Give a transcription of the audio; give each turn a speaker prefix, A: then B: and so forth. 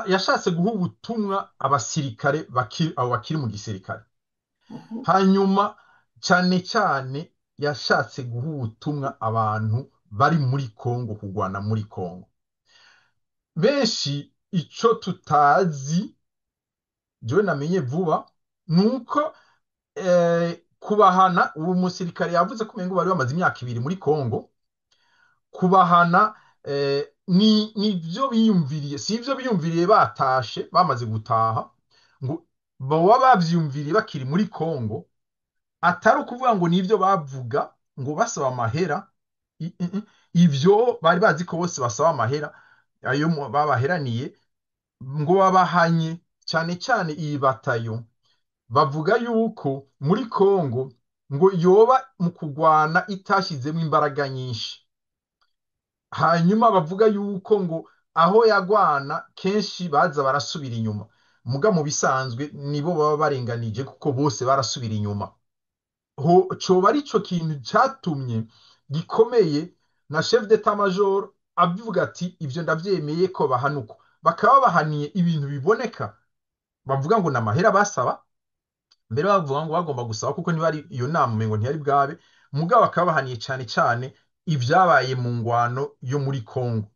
A: yashatse guha ubutumwa abasirikare abo bakiri mu gisirikare.
B: Mhm.
A: Hanyuma cyane cyane yashatse guha ubutumwa abantu bari muri Kongo, kurwana muri Kongo. Benshi ico tutazi, jewe namenye vuba, nuko kubahana, ubu musirikare yavuze ko umengo bari bamaze imyaka 2 muri Kongo. Kubahana ni byo biyumviriye, si ibyo biyumviriye batashe bamaze gutaha, ngo baba bavyumviriye bakiri muri Kongo, atari ukuvuga ngo nibyo bavuga ngo basaba amahera. Ivyo bari bazi ko bose basaba amahera, ayo babaheraniye, ngo babahanye cyane cyane iyi batayo. Bavuga yuko muri Kongo ngo yoba mu kugwana itashizemo imbaraga nyinshi. Hanyuma bavuga yuko ngo aho yagwana kenshi baza barasubira inyuma, muga mu bisanzwe nibo baba barenganije kuko bose barasubira inyuma. Coba ari cyo kintu cyatumye gikomeye na chef d'état major abivuga ati ivyo ndavyemeye ko bahanuko, bakaba bahaniye ibintu biboneka. Bavuga ngo namahera basaba, mbere bavuga ngo bagomba gusaba kuko niba ari iyo nama umengo ntiyari bwabe, mugabo bakaba bahaniye cyane cyane ibyabaye mu ngwano yo muri Kongo.